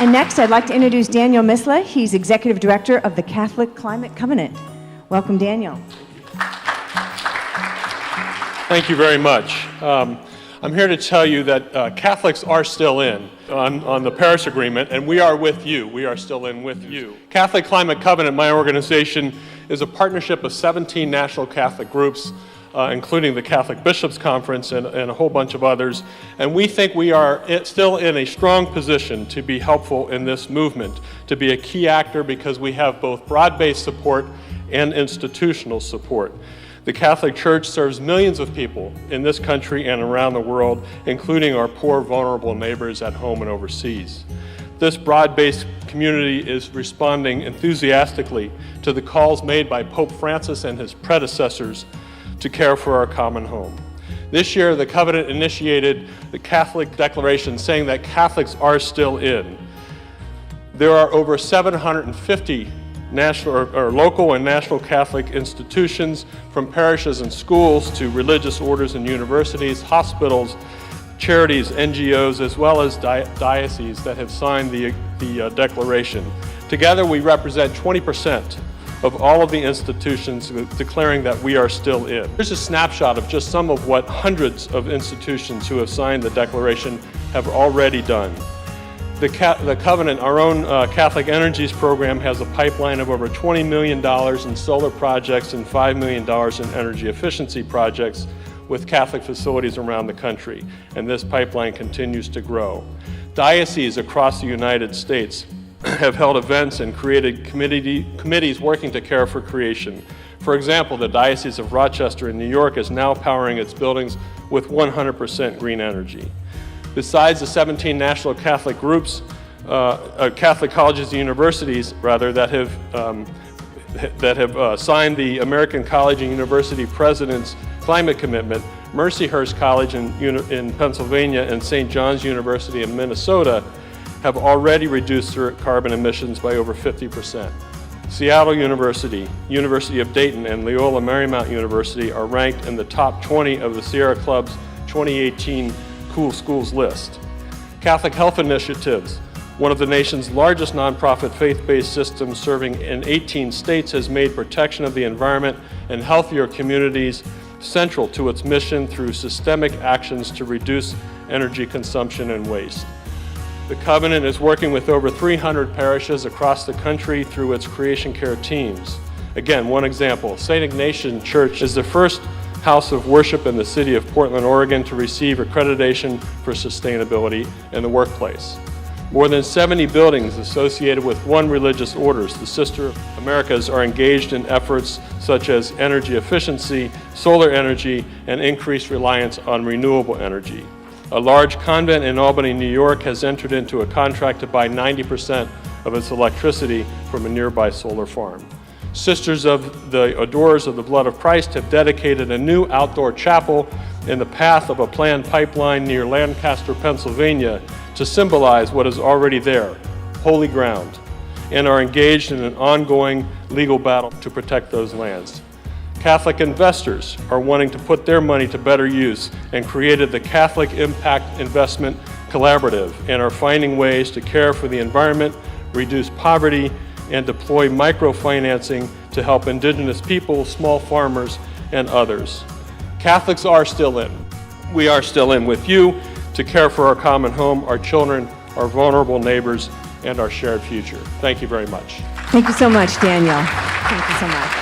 And next, I'd like to introduce Daniel Misleh. He's Executive Director of the Catholic Climate Covenant. Welcome, Daniel. Thank you very much. I'm here to tell you that Catholics are still in on the Paris Agreement, and we are with you. We are still in with you. Catholic Climate Covenant, my organization, is a partnership of 17 national Catholic groups, including the Catholic Bishops' Conference and a whole bunch of others. And we think we are still in a strong position to be helpful in this movement, to be a key actor because we have both broad-based support and institutional support. The Catholic Church serves millions of people in this country and around the world, including our poor, vulnerable neighbors at home and overseas. This broad-based community is responding enthusiastically to the calls made by Pope Francis and his predecessors to care for our common home. This year, the Covenant initiated the Catholic Declaration saying that Catholics are still in. There are over 750 national or local and national Catholic institutions, from parishes and schools to religious orders and universities, hospitals, charities, NGOs, as well as dioceses that have signed the declaration. Together, we represent 20% of all of the institutions declaring that we are still in. Here's a snapshot of just some of what hundreds of institutions who have signed the declaration have already done. The Covenant, our own Catholic Energies program, has a pipeline of over $20 million in solar projects and $5 million in energy efficiency projects with Catholic facilities around the country, and this pipeline continues to grow. Dioceses across the United States have held events and created committees working to care for creation. For example, the Diocese of Rochester in New York is now powering its buildings with 100% green energy. Besides the 17 national Catholic groups, Catholic colleges and universities, rather, that have signed the American College and University President's Climate Commitment, Mercyhurst College in Pennsylvania and St. John's University in Minnesota have already reduced their carbon emissions by over 50%. Seattle University, University of Dayton, and Loyola Marymount University are ranked in the top 20 of the Sierra Club's 2018 Cool Schools list. Catholic Health Initiatives, one of the nation's largest nonprofit faith-based systems serving in 18 states, has made protection of the environment and healthier communities central to its mission through systemic actions to reduce energy consumption and waste. The Covenant is working with over 300 parishes across the country through its creation care teams. Again, one example, St. Ignatian Church is the first house of worship in the city of Portland, Oregon to receive accreditation for sustainability in the workplace. More than 70 buildings associated with one religious orders, the Sister Americas, are engaged in efforts such as energy efficiency, solar energy, and increased reliance on renewable energy. A large convent in Albany, New York has entered into a contract to buy 90% of its electricity from a nearby solar farm. Sisters of the Adorers of the Blood of Christ have dedicated a new outdoor chapel in the path of a planned pipeline near Lancaster, Pennsylvania, to symbolize what is already there, holy ground, and are engaged in an ongoing legal battle to protect those lands. Catholic investors are wanting to put their money to better use and created the Catholic Impact Investment Collaborative and are finding ways to care for the environment, reduce poverty, and deploy microfinancing to help indigenous people, small farmers, and others. Catholics are still in. We are still in with you to care for our common home, our children, our vulnerable neighbors, and our shared future. Thank you very much. Thank you so much, Daniel. Thank you so much.